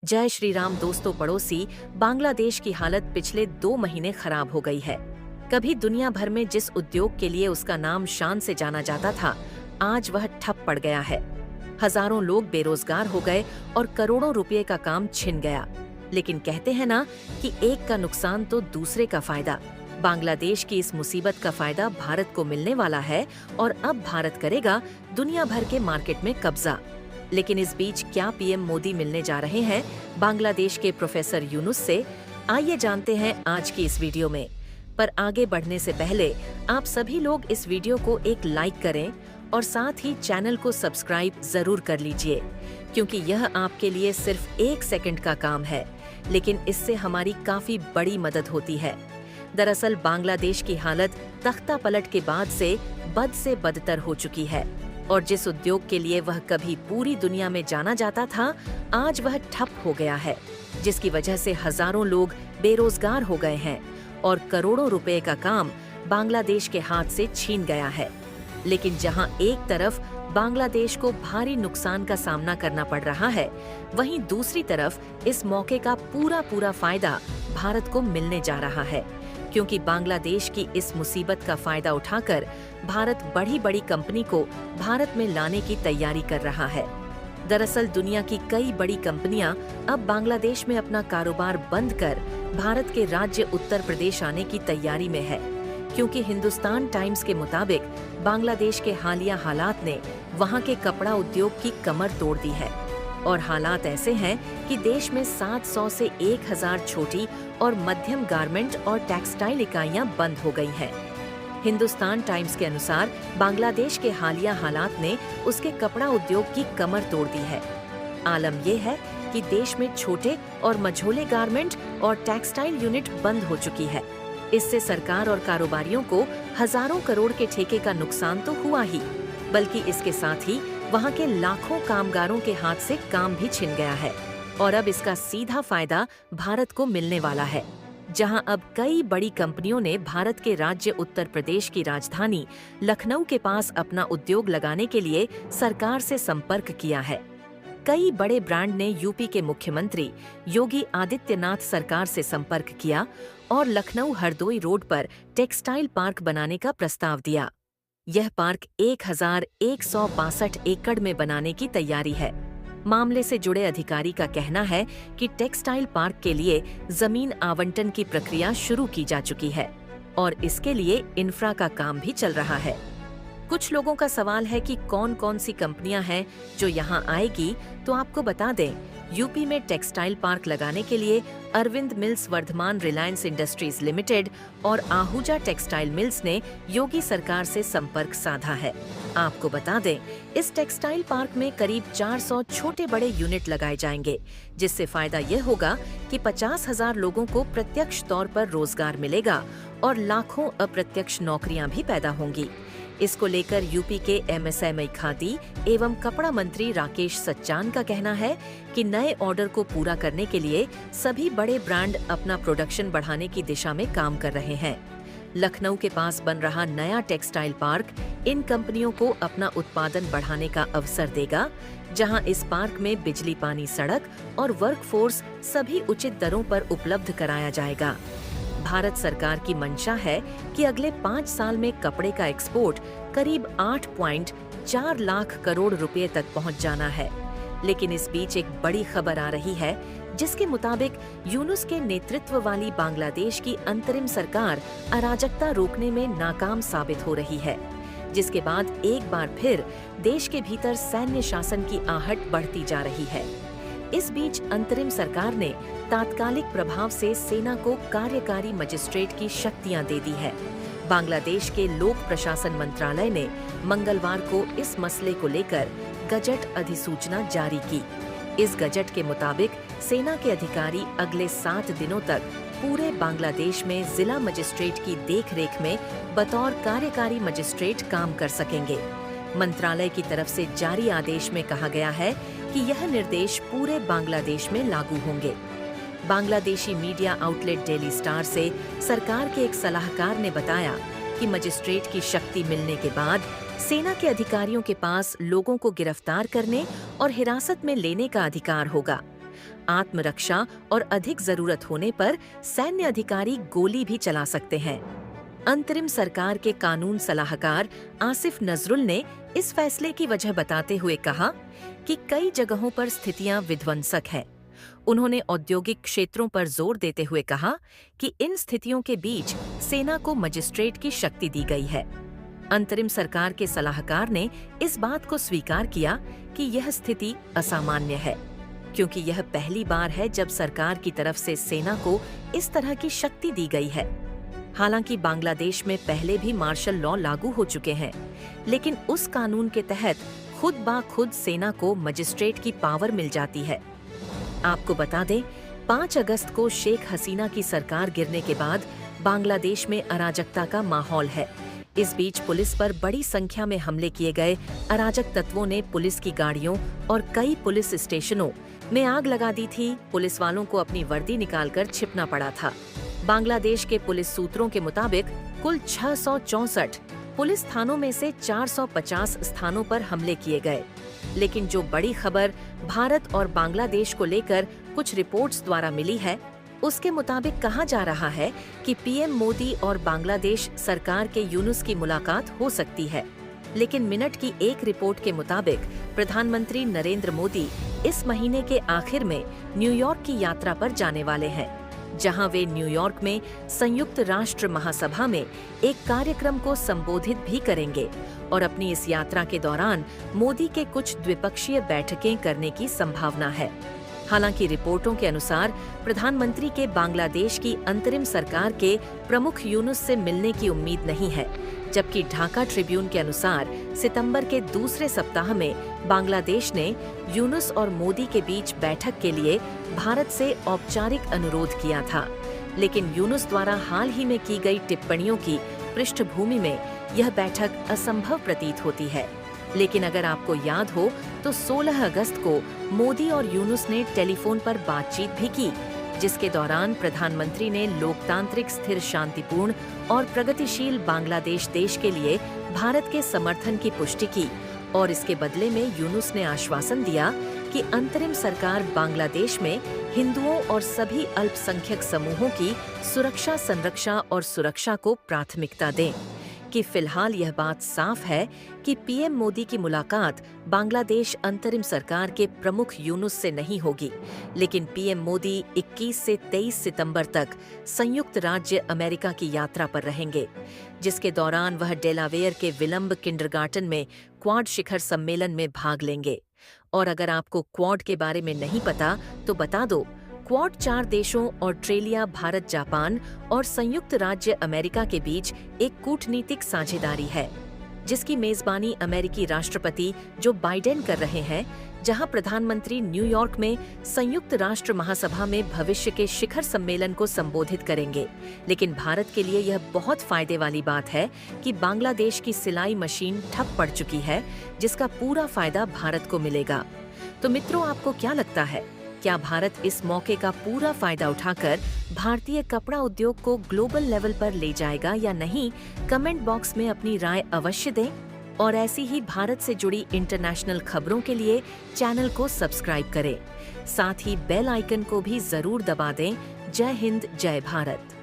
जय श्री राम दोस्तों पड़ोसी। बांग्लादेश की हालत पिछले 2 महीने खराब हो गई है। कभी दुनिया भर में जिस उद्योग के लिए उसका नाम शान से जाना जाता था, आज वह ठप पड़ गया है। हजारों लोग बेरोजगार हो गए और करोड़ों रुपए का काम छिन गया। लेकिन कहते हैं ना कि एक का नुकसान तो दूसरे का फायदा। बांग्लादेश की इस मुसीबत का फायदा भारत को मिलने वाला है और अब भारत करेगा दुनिया भर के मार्केट में कब्जा। लेकिन इस बीच क्या पीएम मोदी मिलने जा रहे हैं बांग्लादेश के प्रोफेसर यूनुस से? आइए जानते हैं आज की इस वीडियो में। पर आगे बढ़ने से पहले आप सभी लोग इस वीडियो को एक लाइक करें और साथ ही चैनल को सब्सक्राइब जरूर कर लीजिए, क्योंकि यह आपके लिए सिर्फ 1 सेकंड का काम है, लेकिन इससे हमारी काफी बड़ी मदद होती है। दरअसल बांग्लादेश की हालत तख्ता पलट के बाद से बदतर हो चुकी है और जिस उद्योग के लिए वह कभी पूरी दुनिया में जाना जाता था, आज वह ठप हो गया है, जिसकी वजह से हजारों लोग बेरोजगार हो गए हैं और करोड़ों रुपए का काम बांग्लादेश के हाथ से छीन गया है। लेकिन जहां एक तरफ बांग्लादेश को भारी नुकसान का सामना करना पड़ रहा है, वहीं दूसरी तरफ इस मौके का पूरा फायदा भारत को मिलने जा रहा है, क्योंकि बांग्लादेश की इस मुसीबत का फायदा उठाकर भारत बड़ी कंपनी को भारत में लाने की तैयारी कर रहा है। दरअसल दुनिया की कई बड़ी कंपनियां अब बांग्लादेश में अपना कारोबार बंद कर भारत के राज्य उत्तर प्रदेश आने की तैयारी में है, क्योंकि हिंदुस्तान टाइम्स के मुताबिक बांग्लादेश के हालिया हालात ने वहां के कपड़ा उद्योग की कमर तोड़ दी है और हालात ऐसे हैं कि देश में 700 से 1000 छोटी और मध्यम गारमेंट और टेक्सटाइल इकाइयां बंद हो गई हैं। हिंदुस्तान टाइम्स के अनुसार बांग्लादेश के हालिया हालात ने उसके कपड़ा उद्योग की कमर तोड़ दी है। आलम यह है कि देश में छोटे और मझोले गारमेंट और टेक्सटाइल यूनिट बंद हो चुकी है। इससे सरकार और कारोबारियों को हजारों करोड़ के ठेके का नुकसान तो हुआ ही, बल्कि इसके साथ ही वहां के लाखों कामगारों के हाथ से काम भी छिन गया है और अब इसका सीधा फायदा भारत को मिलने वाला है, जहां अब कई बड़ी कंपनियों ने भारत के राज्य उत्तर प्रदेश की राजधानी लखनऊ के पास अपना उद्योग लगाने के लिए सरकार से संपर्क किया है। कई बड़े ब्रांड ने यूपी के मुख्यमंत्री योगी आदित्यनाथ सरकार से संपर्क किया और लखनऊ हरदोई रोड पर टेक्सटाइल पार्क बनाने का प्रस्ताव दिया। यह पार्क 1162 एकड़ में बनाने की तैयारी है। मामले से जुड़े अधिकारी का कहना है कि टेक्सटाइल पार्क के लिए जमीन आवंटन की प्रक्रिया शुरू की जा चुकी है और इसके लिए इंफ्रा का काम भी चल रहा है। कुछ लोगों का सवाल है कि कौन सी कंपनियां हैं जो यहां आएगी, तो आपको बता दें, यूपी में टेक्सटाइल पार्क लगाने के लिए Arvind Mills Vardhman Reliance Industries Limited और आहूजा टेक्सटाइल मिल्स ने योगी सरकार से संपर्क साधा है। आपको बता दें, इस टेक्सटाइल पार्क में करीब 400 छोटे बड़े यूनिट लगाए जाएंगे, जिससे फायदा यह होगा कि 50,000 लोगों को प्रत्यक्ष तौर पर रोजगार मिलेगा और लाखों अप्रत्यक्ष नौकरियां भी पैदा होंगी। इसको लेकर यूपी के एमएसएमई खादी एवं कपड़ा मंत्री राकेश सच्चान का कहना है कि नए ऑर्डर को पूरा करने के लिए सभी बड़े ब्रांड अपना प्रोडक्शन बढ़ाने की दिशा में काम कर रहे हैं। लखनऊ के पास बन रहा नया टेक्सटाइल पार्क इन कंपनियों को अपना उत्पादन बढ़ाने का अवसर देगा, जहां इस पार्क में बिजली, पानी, सड़क और वर्कफोर्स सभी उचित दरों पर उपलब्ध कराया जाएगा। भारत सरकार की मंशा है कि अगले 5 साल में कपड़े का एक्सपोर्ट करीब 8.4 लाख करोड़ रुपए तक पहुंच जाना है। लेकिन इस बीच एक बड़ी खबर आ रही है, जिसके मुताबिक यूनुस के नेतृत्व वाली बांग्लादेश की अंतरिम सरकार अराजकता रोकने में नाकाम साबित हो रही है, जिसके बाद एक बार फिर देश के भीतर सैन्य शासन की आहट बढ़ती जा रही है। इस बीच अंतरिम सरकार ने तात्कालिक प्रभाव से सेना को कार्यकारी मजिस्ट्रेट की शक्तियां दे दी है। बांग्लादेश के लोक प्रशासन मंत्रालय ने मंगलवार को इस मसले को लेकर गजट अधिसूचना जारी की। इस गजट के मुताबिक सेना के अधिकारी अगले 7 दिनों तक पूरे बांग्लादेश में जिला मजिस्ट्रेट की देखरेख में बतौर कार्यकारी मजिस्ट्रेट काम कर सकेंगे। मंत्रालय की तरफ से जारी आदेश में कहा गया है कि यह निर्देश पूरे बांग्लादेश में लागू होंगे। Bangladeshi media outlet daily star से सरकार के एक सलाहकार ने बताया कि मजिस्ट्रेट की शक्ति मिलने के बाद सेना के अधिकारियों के पास लोगों को गिरफ्तार करने और हिरासत में लेने का अधिकार होगा। आत्मरक्षा और अधिक जरूरत होने पर सैन्य अधिकारी गोली भी चला सकते हैं। अंतरिम सरकार के कानून सलाहकार आसिफ नजरुल ने इस फैसले की वजह बताते हुए कहा कि कई जगहों पर स्थितियां विध्वंसक हैं। उन्होंने औद्योगिक क्षेत्रों पर जोर देते हुए कहा कि इन स्थितियों के बीच सेना को मजिस्ट्रेट की शक्ति दी गई है। अंतरिम सरकार के सलाहकार ने इस बात को स्वीकार किया कि यह स्थिति असामान्य है, क्योंकि यह पहली बार है जब सरकार की तरफ से सेना को इस तरह की शक्ति दी गई है। हालांकि बांग्लादेश में पहले भी मार्शल लॉ लागू हो चुके हैं, लेकिन उस कानून के तहत खुद ब खुद सेना को मजिस्ट्रेट की पावर मिल जाती है। आपको बता दें, 5 अगस्त को शेख हसीना की सरकार गिरने के बाद बांग्लादेश में अराजकता का माहौल है। इस बीच पुलिस पर बड़ी संख्या में हमले किए गए। अराजक तत्वों ने पुलिस की गाड़ियों और कई पुलिस स्टेशनों में आग लगा दी थी। पुलिस वालों को अपनी वर्दी निकालकर छिपना पड़ा था। बांग्लादेश के पुलिस सूत्रों के मुताबिक कुल 664 पुलिस थानों में से 450 स्थानों पर हमले किए गए। लेकिन जो बड़ी खबर भारत और बांग्लादेश को लेकर कुछ रिपोर्ट्स द्वारा मिली है, उसके मुताबिक कहा जा रहा है कि पीएम मोदी और बांग्लादेश सरकार के यूनुस की मुलाकात हो सकती है। लेकिन मिनट की एक रिपोर्ट के मुताबिक प्रधानमंत्री नरेंद्र मोदी इस महीने के आखिर में न्यूयॉर्क की यात्रा पर जाने वाले हैं, जहां वे न्यूयॉर्क में संयुक्त राष्ट्र महासभा में एक कार्यक्रम को संबोधित भी करेंगे और अपनी इस यात्रा के दौरान मोदी के कुछ द्विपक्षीय बैठकें करने की संभावना है। हालांकि रिपोर्टों के अनुसार प्रधानमंत्री के बांग्लादेश की अंतरिम सरकार के प्रमुख यूनुस से मिलने की उम्मीद नहीं है, जबकि ढाका ट्रिब्यून के अनुसार सितंबर के दूसरे सप्ताह में बांग्लादेश ने यूनुस और मोदी के बीच बैठक के लिए भारत से औपचारिक अनुरोध किया था। लेकिन यूनुस द्वारा हाल ही में की गई टिप्पणियों की पृष्ठभूमि में यह बैठक असंभव प्रतीत होती है। लेकिन अगर आपको याद हो तो 16 अगस्त को मोदी और यूनुस ने टेलीफोन पर बातचीत भी की, जिसके दौरान प्रधानमंत्री ने लोकतांत्रिक, स्थिर, शांतिपूर्ण और प्रगतिशील बांग्लादेश देश के लिए भारत के समर्थन की पुष्टि की और इसके बदले में यूनुस ने आश्वासन दिया कि अंतरिम सरकार बांग्लादेश में हिंदुओं और सभी अल्पसंख्यक समूहों की सुरक्षा, संरक्षा और सुरक्षा को प्राथमिकता दें। कि फिलहाल यह बात साफ है कि पीएम मोदी की मुलाकात बांग्लादेश अंतरिम सरकार के प्रमुख यूनुस से नहीं होगी, लेकिन पीएम मोदी 21 से 23 सितंबर तक संयुक्त राज्य अमेरिका की यात्रा पर रहेंगे, जिसके दौरान वह डेलावेयर के विलंब किंडरगार्टन में क्वाड शिखर सम्मेलन में भाग लेंगे। और अगर आपको क्वाड के बारे में नहीं पता तो बता दो, क्वाड 4 देशों ऑस्ट्रेलिया, भारत, जापान और संयुक्त राज्य अमेरिका के बीच एक कूटनीतिक साझेदारी है, जिसकी मेजबानी अमेरिकी राष्ट्रपति जो बाइडेन कर रहे हैं, जहां प्रधानमंत्री न्यूयॉर्क में संयुक्त राष्ट्र महासभा में भविष्य के शिखर सम्मेलन को संबोधित करेंगे। लेकिन भारत के लिए यह बहुत फायदे वाली बात है कि बांग्लादेश की सिलाई मशीन ठप पड़ चुकी है, जिसका पूरा फायदा भारत को मिलेगा। तो मित्रों, आपको क्या लगता है, क्या भारत इस मौके का पूरा फायदा उठाकर भारतीय कपड़ा उद्योग को ग्लोबल लेवल पर ले जाएगा या नहीं? कमेंट बॉक्स में अपनी राय अवश्य दें और ऐसी ही भारत से जुड़ी इंटरनेशनल खबरों के लिए चैनल को सब्सक्राइब करें। साथ ही बेल आइकन को भी जरूर दबा दें। जय हिंद, जय भारत।